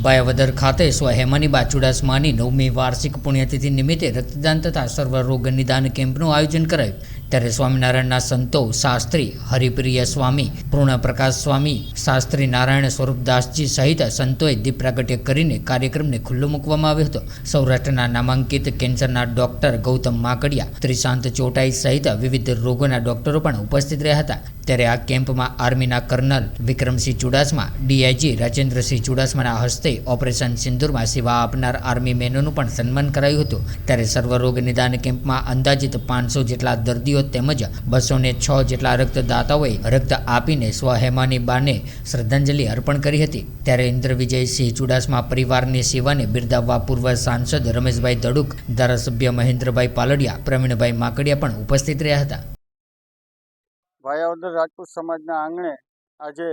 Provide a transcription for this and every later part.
ભાયાવદર ખાતે સ્વ હેમાનીબા ચુડાસમાની 9મી વાર્ષિક પુણ્યતિથિ નિમિત્તે રક્તદાન તથા સર્વરોગ નિદાન કેમ્પનું આયોજન કરાયું। ત્યારે સ્વામિનારાયણના સંતો શાસ્ત્રી હરિપ્રિય સ્વામી, પૂર્ણપ્રકાશ સ્વામી, શાસ્ત્રી નારાયણ સ્વરૂપદાસજી સહિત સંતોએ દીપ પ્રાગટ્ય કરીને કાર્યક્રમને ખુલ્લો મૂકવામાં આવ્યો હતો। સૌરાષ્ટ્રના નામાંકિત કેન્સરના ડોક્ટર ગૌતમ માકડિયા, ત્રિશાંત ચોટાઈ સહિત વિવિધ રોગોના ડોક્ટરો પણ ઉપસ્થિત રહ્યા હતા। ત્યારે આ કેમ્પમાં આર્મીના કર્નલ વિક્રમસિંહ ચુડાસમા, ડીઆઈજી રાજેન્દ્રસિંહ ચુડાસમાના હસ્તે ઓપરેશન સિંદૂરમાં સેવા આપનાર આર્મી મેનોનું પણ સન્માન કરાયું હતું। ત્યારે સર્વરોગ નિદાન કેમ્પમાં અંદાજિત 500 જેટલા દર્દીઓ તેમજ 206 જેટલા રક્તદાતાઓએ રક્ત આપીને સ્વહેમાનીબાને શ્રદ્ધાંજલિ અર્પણ કરી હતી। ત્યારે ઇન્દ્રવિજયસિંહ ચુડાસમા પરિવારની સેવાને બિરદાવવા પૂર્વ સાંસદ રમેશભાઈ ધડુક, ધારાસભ્ય મહેન્દ્રભાઈ પાલડિયા, પ્રવીણભાઈ માકડિયા પણ ઉપસ્થિત રહ્યા હતા। ભાયાવદર રાજપૂત સમાજના આંગણે આજે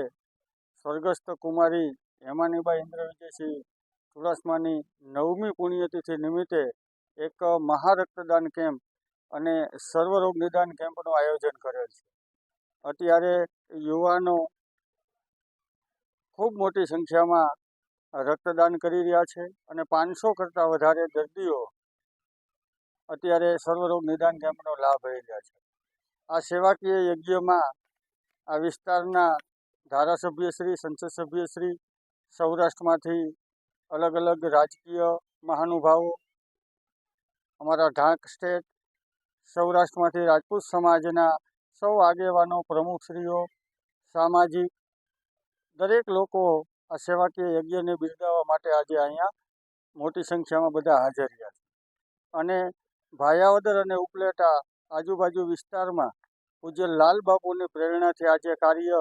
સ્વર્ગસ્થ કુમારી હેમાનીબા ઇન્દ્રવિજયસિંહ ચુડાસમાની 9મી પુણ્યતિથિ નિમિત્તે એક મહારક્તદાન કેમ્પ અને સર્વરોગ નિદાન કેમ્પનું આયોજન કરેલ છે। અત્યારે યુવાનો ખૂબ મોટી સંખ્યામાં રક્તદાન કરી રહ્યા છે અને 500 કરતાં વધારે દર્દીઓ અત્યારે સર્વરોગ નિદાન કેમ્પનો લાભ લઈ રહ્યા છે। આ સેવાકીય યજ્ઞમાં આ વિસ્તારના ધારાસભ્યશ્રી, સંસદ સભ્યશ્રી, સૌરાષ્ટ્રમાંથી અલગ અલગ રાજકીય મહાનુભાવો, અમારા ઢાંક સ્ટેટ, સૌરાષ્ટ્રમાંથી રાજપૂત સમાજના સૌ આગેવાનો, પ્રમુખશ્રીઓ, સામાજિક દરેક લોકો આ સેવાકીય યજ્ઞને બિરદાવવા માટે આજે અહીંયા મોટી સંખ્યામાં બધા હાજર રહ્યા છે। અને ભાયાવદર અને ઉપલેટા આજુબાજુ વિસ્તારમાં પૂજ્ય લાલબાપુની પ્રેરણાથી આજે કાર્ય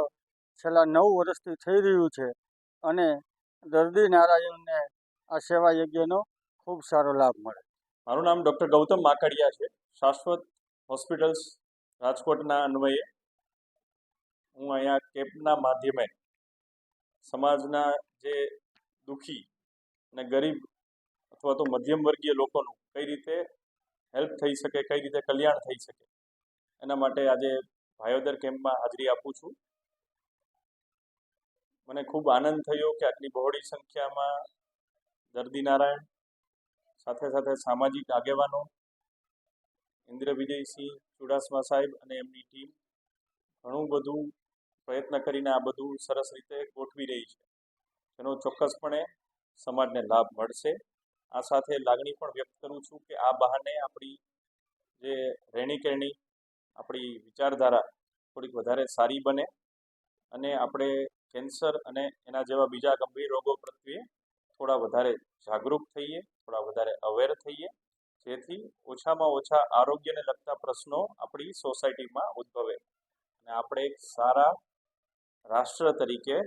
છેલ્લા 9 વર્ષથી થઈ રહ્યું છે અને દર્દી નારાયણને આ સેવા યજ્ઞનો ખૂબ સારો લાભ મળે। મારું નામ ડૉક્ટર ગૌતમ માકડિયા છે। શાશ્વત હોસ્પિટલ્સ રાજકોટના અન્વયે હું અહીંયા કેમ્પના માધ્યમે સમાજના જે દુઃખી અને ગરીબ અથવા તો મધ્યમ વર્ગીય લોકોનું કઈ રીતે હેલ્પ થઈ શકે, કઈ રીતે કલ્યાણ થઈ શકે, એના માટે આજે ભાયોદર કેમ્પમાં હાજરી આપું છું। મને ખૂબ આનંદ થયો કે આટલી બહોળી સંખ્યામાં દર્દી નારાયણ સાથે સાથે સામાજિક આગેવાનો, ઇન્દ્રવિજયસિંહ ચુડાસમા સાહેબ અને એમની ટીમ ઘણું બધું પ્રયત્ન કરીને આ બધું સરસ રીતે ગોઠવી રહી છે, જેનો ચોક્કસપણે સમાજને લાભ મળશે। આ સાથે લાગણી પણ વ્યક્ત કરું છું કે આ બહાને આપણી જે રહેણીકરણી, આપણી વિચારધારા થોડીક વધારે સારી બને અને આપણે કેન્સર અને એના જેવા બીજા ગંભીર રોગો પ્રત્યે થોડા વધારે જાગૃત થઈએ, થોડા વધારે અવેર થઈએ, જેથી ઓછામાં ઓછા આરોગ્યને લગતા પ્રશ્નો આપણી સોસાયટીમાં ઉદ્ભવે અને આપણે એક સારા રાષ્ટ્ર તરીકે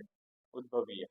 ઉદ્ભવીએ।